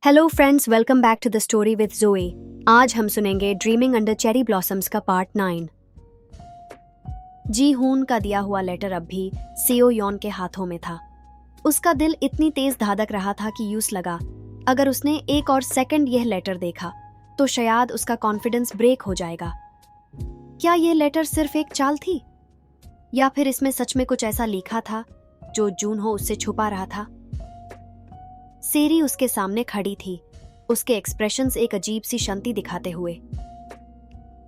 Hello friends, welcome back to the story with Joey. आज हम सुनेंगे ड्रीमिंग अंडर चेरी ब्लॉसम्स का part 9। Jihoon का दिया हुआ लेटर अब भी सेओ यॉन के हाथों में था। उसका दिल इतनी तेज धड़क रहा था कि यूं लगा अगर उसने एक और सेकंड यह लेटर देखा तो शायद उसका कॉन्फिडेंस ब्रेक हो जाएगा। क्या यह लेटर सिर्फ एक चाल थी या फिर इसमें सच में कुछ ऐसा लिखा था जो जून हो उससे छुपा रहा था? सेरी उसके सामने खड़ी थी, उसके एक्सप्रेशंस एक अजीब सी शांति दिखाते हुए।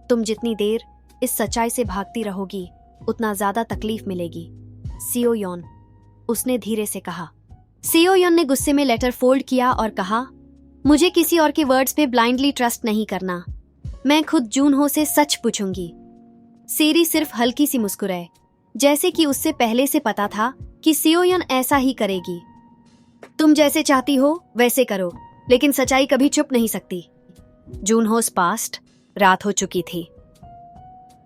तुम जितनी देर इस सच्चाई से भागती रहोगी उतना ज्यादा तकलीफ मिलेगी, सेओ यॉन, उसने धीरे से कहा। सेओ यॉन ने गुस्से में लेटर फोल्ड किया और कहा, मुझे किसी और के वर्ड्स पे ब्लाइंडली ट्रस्ट नहीं करना। मैं खुद जून हो से सच पूछूंगी। सेरी सिर्फ हल्की सी मुस्कुराए, जैसे कि उससे पहले से पता था कि सेओ यॉन ऐसा ही करेगी। तुम जैसे चाहती हो वैसे करो, लेकिन सच्चाई कभी चुप नहीं सकती। जून हो's पास्ट, रात हो चुकी थी।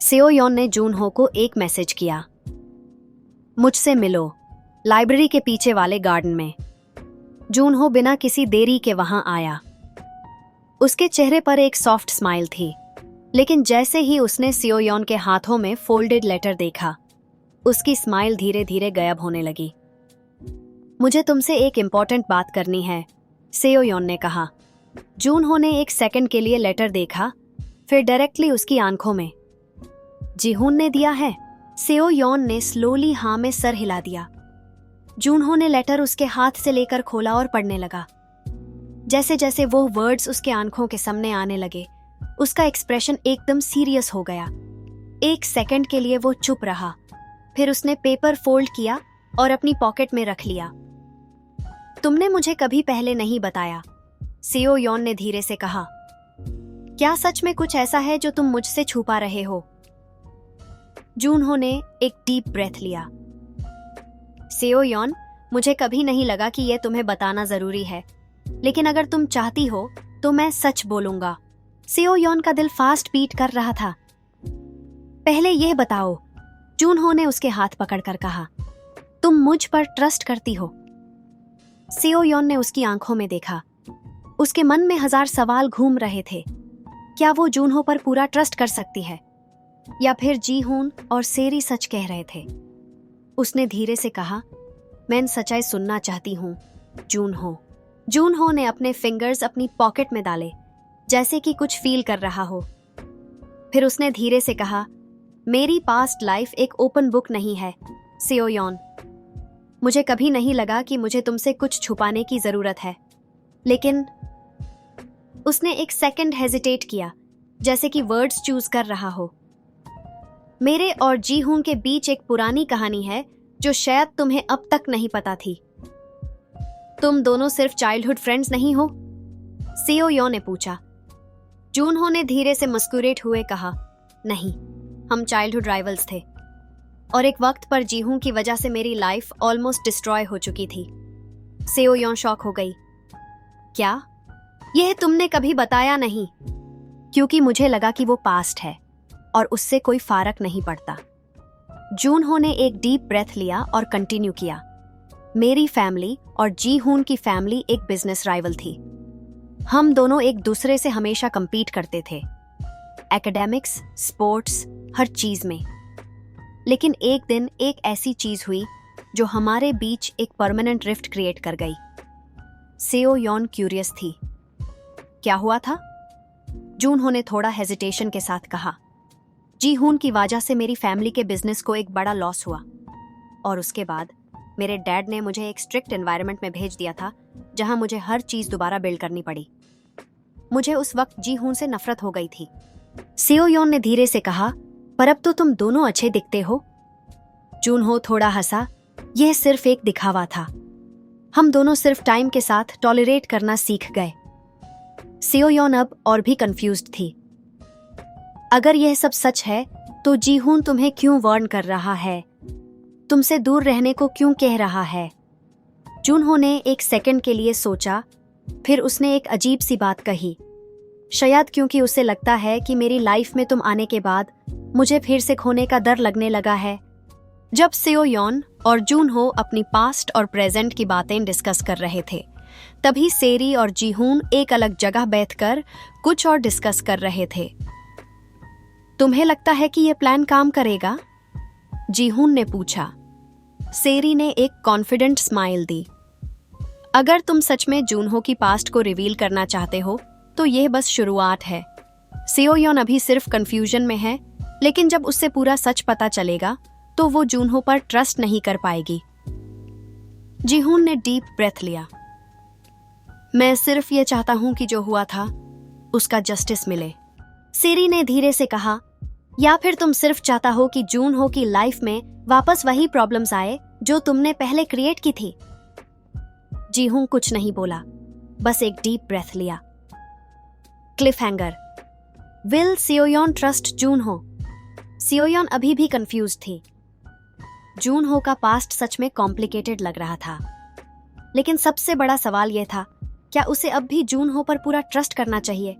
सेओ यॉन ने जून हो को एक मैसेज किया, मुझसे मिलो, लाइब्रेरी के पीछे वाले गार्डन में। जून हो बिना किसी देरी के वहां आया। उसके चेहरे पर एक सॉफ्ट स्माइल थी, लेकिन जैसे ही उसने सेओ यॉन के हाथों में फोल्डेड लेटर देखा, उसकी स्माइल धीरे धीरे गायब होने लगी। मुझे तुमसे एक इम्पॉर्टेंट बात करनी है, सेओ यॉन ने कहा। जून हो ने एक सेकंड के लिए लेटर देखा, फिर डायरेक्टली उसकी आंखों में। जीहून ने दिया है? सेओ यॉन ने स्लोली हाँ में सर हिला दिया। जून हो ने लेटर उसके हाथ से लेकर खोला और पढ़ने लगा। जैसे जैसे वो वर्ड्स उसके आंखों के सामने आने लगे, उसका एक्सप्रेशन एकदम सीरियस हो गया। एक सेकंड के लिए वो चुप रहा, फिर उसने पेपर फोल्ड किया और अपनी पॉकेट में रख लिया। तुमने मुझे कभी पहले नहीं बताया, सेओ यॉन ने धीरे से कहा। क्या सच में कुछ ऐसा है जो तुम मुझसे छुपा रहे हो? जून हो ने एक डीप ब्रेथ लिया। सेओ यॉन, मुझे कभी नहीं लगा कि यह तुम्हें बताना जरूरी है, लेकिन अगर तुम चाहती हो तो मैं सच बोलूंगा। सेओ यॉन का दिल फास्ट बीट कर रहा था। पहले यह बताओ, जून हो ने उसके हाथ पकड़कर कहा, तुम मुझ पर ट्रस्ट करती हो? सेओ यॉन ने उसकी आंखों में देखा। उसके मन में 1000 सवाल घूम रहे थे। क्या वो जून हो पर पूरा ट्रस्ट कर सकती है, या फिर जी हून और सेरी सच कह रहे थे? उसने धीरे से कहा, मैं सच्चाई सुनना चाहती हूँ, जून हो। जून हो ने अपने फिंगर्स अपनी पॉकेट में डाले, जैसे कि कुछ फील कर रहा हो। फिर उसने धीरे से कहा, मेरी पास्ट लाइफ एक ओपन बुक नहीं है, सेओ यॉन। मुझे कभी नहीं लगा कि मुझे तुमसे कुछ छुपाने की जरूरत है, लेकिन उसने एक सेकंड हेजिटेट किया, जैसे कि वर्ड्स चूज कर रहा हो। मेरे और जी हूं के बीच एक पुरानी कहानी है जो शायद तुम्हें अब तक नहीं पता थी। तुम दोनों सिर्फ चाइल्डहुड फ्रेंड्स नहीं हो? सेओ यॉन ने पूछा। जून हो ने धीरे से मुस्कुराते हुए कहा, नहीं, हम चाइल्डहुड राइवल्स थे, और एक वक्त पर जीहूं की वजह से मेरी लाइफ ऑलमोस्ट डिस्ट्रॉय हो चुकी थी। सेओ यॉन शॉक हो गई। क्या? यह तुमने कभी बताया नहीं? क्योंकि मुझे लगा कि वो पास्ट है और उससे कोई फर्क नहीं पड़ता। जून हो ने एक डीप ब्रेथ लिया और कंटिन्यू किया, मेरी फैमिली और जीहून की फैमिली एक बिजनेस राइवल थी। हम दोनों एक दूसरे से हमेशा compete करते थे, एकेडमिक्स, स्पोर्ट्स, हर चीज में। लेकिन एक दिन एक ऐसी चीज हुई जो हमारे बीच एक परमानेंट रिफ्ट क्रिएट कर गई। सेओ यॉन क्यूरियस थी। क्या हुआ था? जून हो ने थोड़ा हेजिटेशन के साथ कहा, जी हून की वजह से मेरी फैमिली के बिजनेस को एक बड़ा लॉस हुआ, और उसके बाद मेरे डैड ने मुझे एक स्ट्रिक्ट एनवायरनमेंट में भेज दिया था जहां मुझे हर चीज दोबारा बिल्ड करनी पड़ी। मुझे उस वक्त जी हून से नफरत हो गई थी। सेओ यॉन ने धीरे से कहा, पर अब तो तुम दोनों अच्छे दिखते हो। जून हो थोड़ा हंसा, यह सिर्फ एक दिखावा था। हम दोनों सिर्फ टाइम के साथ टॉलरेट करना सीख गए। सेओ यॉन अब और भी कंफ्यूज्ड थी। अगर यह सब सच है तो जीहून तुम्हें क्यों वार्न कर रहा है? तुमसे दूर रहने को क्यों कह रहा है? जून हो ने एक सेकंड के लिए सोचा, फिर उसने एक अजीब सी बात कही, शायद क्योंकि उसे लगता है कि मेरी लाइफ में तुम आने के बाद मुझे फिर से खोने का डर लगने लगा है। जब सेओ यॉन और जून हो अपनी पास्ट और प्रेजेंट की बातें डिस्कस कर रहे थे, तभी सेरी और जीहून एक अलग जगह बैठकर कुछ और डिस्कस कर रहे थे। तुम्हें लगता है कि यह प्लान काम करेगा? जीहून ने पूछा। सेरी ने एक कॉन्फिडेंट स्माइल दी। अगर तुम सच में जूनहो की पास्ट को रिवील करना चाहते हो तो यह बस शुरुआत है। सेओयोन अभी सिर्फ कंफ्यूजन में है, लेकिन जब उससे पूरा सच पता चलेगा तो वो जूनहो पर ट्रस्ट नहीं कर पाएगी। जीहून ने डीप ब्रेथ लिया। मैं सिर्फ ये चाहता हूं कि जो हुआ था उसका जस्टिस मिले, सेरी ने धीरे से कहा। या फिर तुम सिर्फ चाहता हो कि जूनहो की लाइफ में वापस वही प्रॉब्लम्स आए जो तुमने पहले क्रिएट की थी? जीहून कुछ नहीं बोला, बस एक डीप ब्रेथ लिया। Cliffhanger. Will Seoyeon trust Junho? Seoyeon अभी भी कंफ्यूज थी। जूनहो का पास्ट सच में कॉम्प्लिकेटेड लग रहा था, लेकिन सबसे बड़ा सवाल यह था, क्या उसे अब भी जूनहो पर पूरा ट्रस्ट करना चाहिए,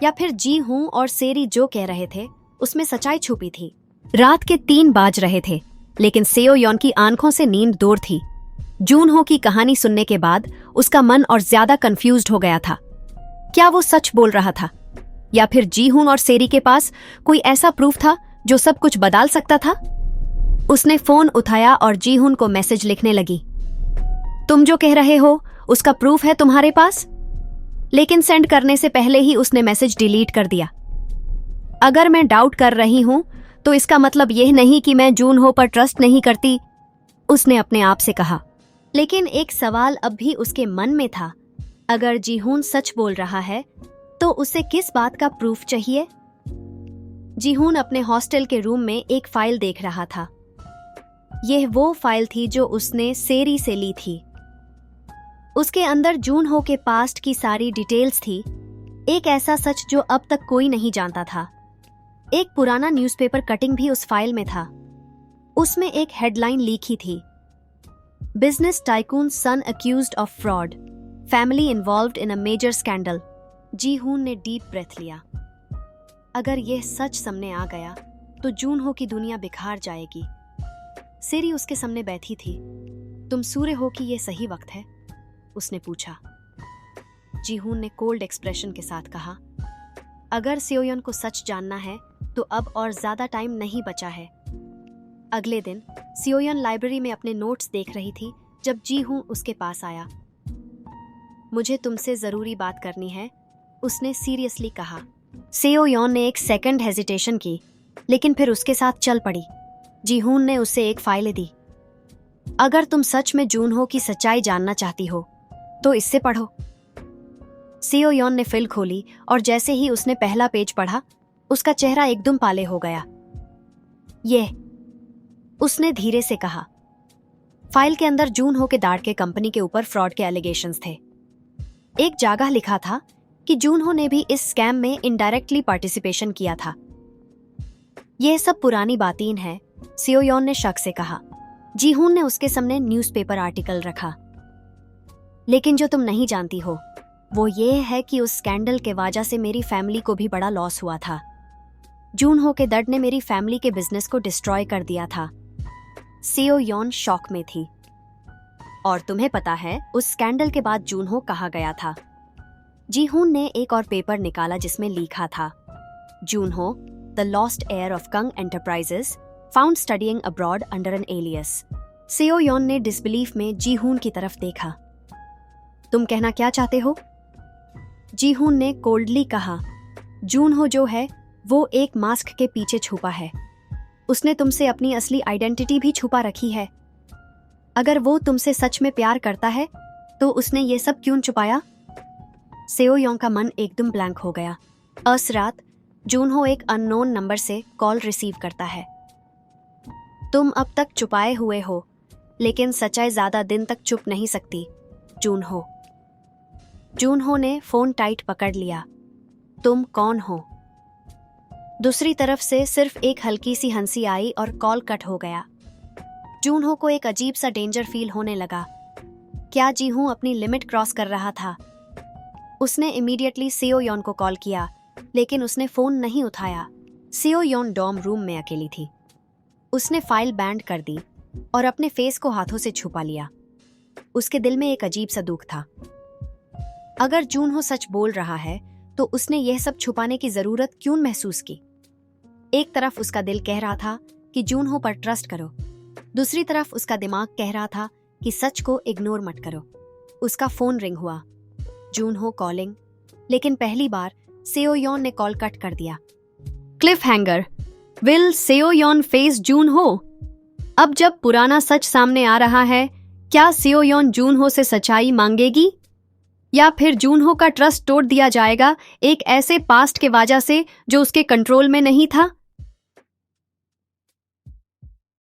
या फिर जीहून और सेरी जो कह रहे थे उसमें सच्चाई छुपी थी? रात के 3 बाज रहे थे, लेकिन सेओयोन की आंखों से नींद दूर थी। जूनहो की कहानी सुनने के बाद उसका मन और ज्यादा कंफ्यूज्ड हो गया था। क्या वो सच बोल रहा था, या फिर जीहून और सेरी के पास कोई ऐसा प्रूफ था जो सब कुछ बदल सकता था? उसने फोन उठाया और जीहून को मैसेज लिखने लगी। तुम जो कह रहे हो उसका प्रूफ है तुम्हारे पास? लेकिन सेंड करने से पहले ही उसने मैसेज डिलीट कर दिया। अगर मैं डाउट कर रही हूं तो इसका मतलब यह नहीं कि मैं जूनहो पर ट्रस्ट नहीं करती, उसने अपने आप से कहा। लेकिन एक सवाल अब भी उसके मन में था, अगर जीहून सच बोल रहा है तो उसे किस बात का प्रूफ चाहिए? जीहून अपने हॉस्टल के रूम में एक फाइल देख रहा था। यह वो फाइल थी जो उसने सेरी से ली थी। उसके अंदर जूनहो के पास्ट की सारी डिटेल्स थी, एक ऐसा सच जो अब तक कोई नहीं जानता था। एक पुराना न्यूज़पेपर कटिंग भी उस फाइल में था। उसमें एक हेडलाइन लिखी थी, business tycoon son accused of fraud, family involved in a major scandal. Jihoon ने डीप ब्रेथ लिया। अगर यह सच सामने आ गया तो जूनहो की दुनिया बिखार जाएगी। सेरी उसके सामने बैठी थी। तुम सूर्य हो कि यह सही वक्त है? उसने पूछा। जीहून ने कोल्ड एक्सप्रेशन के साथ कहा, अगर सेओयोन को सच जानना है तो अब और ज्यादा टाइम नहीं बचा है। अगले दिन सेओयोन लाइब्रेरी में अपने नोट्स देख रही थी जब जीहून उसके पास आया। मुझे तुमसे जरूरी बात करनी है, उसने सीरियसली कहा। सेओयोन ने एक सेकंड हेजिटेशन की, लेकिन फिर उसके साथ चल पड़ी। जीहून ने उसे एक फाइल दी। अगर तुम सच में जूनहो की सच्चाई जानना चाहती हो तो इससे पढ़ो। सेओयोन ने फाइल खोली और जैसे ही उसने पहला पेज पढ़ा उसका चेहरा एकदम पाले हो गया। ये, उसने धीरे से कहा। फाइल के अंदर जूनहो के दाड़ के कंपनी के ऊपर फ्रॉड के एलिगेशंस थे। एक जगह लिखा था कि जूनहो ने भी इस स्कैम में इनडायरेक्टली पार्टिसिपेशन किया था। यह सब पुरानी बातें हैं, सेओयोन ने शक से कहा। जीहून ने उसके सामने न्यूज़पेपर आर्टिकल रखा। लेकिन जो तुम नहीं जानती हो वो ये है कि उस स्कैंडल के वजह से मेरी फैमिली को भी बड़ा लॉस हुआ था। जूनहो के दर्द ने मेरी फैमिली के बिजनेस को डिस्ट्रॉय कर दिया था। सेओयोन शॉक में थी। और तुम्हें पता है उस स्कैंडल के बाद जूनहो कहाँ गया था? जीहून ने एक और पेपर निकाला जिसमें लिखा था, Junho, the lost heir of Kang enterprises, found studying abroad under an alias. Seoyeon ने डिसबिलीफ में जीहून की तरफ देखा। तुम कहना क्या चाहते हो? जीहून ने कोल्डली कहा, जूनहो जो है वो एक मास्क के पीछे छुपा है। उसने तुमसे अपनी असली आइडेंटिटी भी छुपा रखी है। अगर वो तुमसे सच में प्यार करता है तो उसने ये सब क्यों छुपाया? सेओयोन का मन एकदम ब्लैंक हो गया। उस रात जूनहो एक अननोन नंबर से कॉल रिसीव करता है। तुम अब तक छुपाए हुए हो, लेकिन सच्चाई ज्यादा दिन तक छुप नहीं सकती, जूनहो। जूनहो ने फोन टाइट पकड़ लिया। तुम कौन हो? दूसरी तरफ से सिर्फ एक हल्की सी हंसी आई और कॉल कट हो गया। जूनहो को एक अजीब सा डेंजर फील होने लगा। क्या जीहून अपनी लिमिट क्रॉस कर रहा था? उसने इमीडिएटली सेओयोन को कॉल किया, लेकिन उसने फोन नहीं उठाया। सेओयोन डॉर्म रूम में अकेली थी। उसने फाइल बैंड कर दी और अपने फेस को हाथों से छुपा लिया। उसके दिल में एक अजीब सा दुख था। अगर जूनहो सच बोल रहा है तो उसने यह सब छुपाने की जरूरत क्यों महसूस की? एक तरफ उसका दिल कह रहा था कि जूनहो पर ट्रस्ट करो, दूसरी तरफ उसका दिमाग कह रहा था कि सच को इग्नोर मत करो। उसका फोन रिंग हुआ। जूनहो कॉलिंग, लेकिन पहली बार सेओयोन ने कॉल कट कर दिया। Cliffhanger, will Seoyeon face Junho? अब जब पुराना सच सामने आ रहा है, क्या सेओयोन जूनहो से सच्चाई मांगेगी या फिर जूनहो का ट्रस्ट तोड़ दिया जाएगा एक ऐसे पास्ट के वजह से जो उसके कंट्रोल में नहीं था?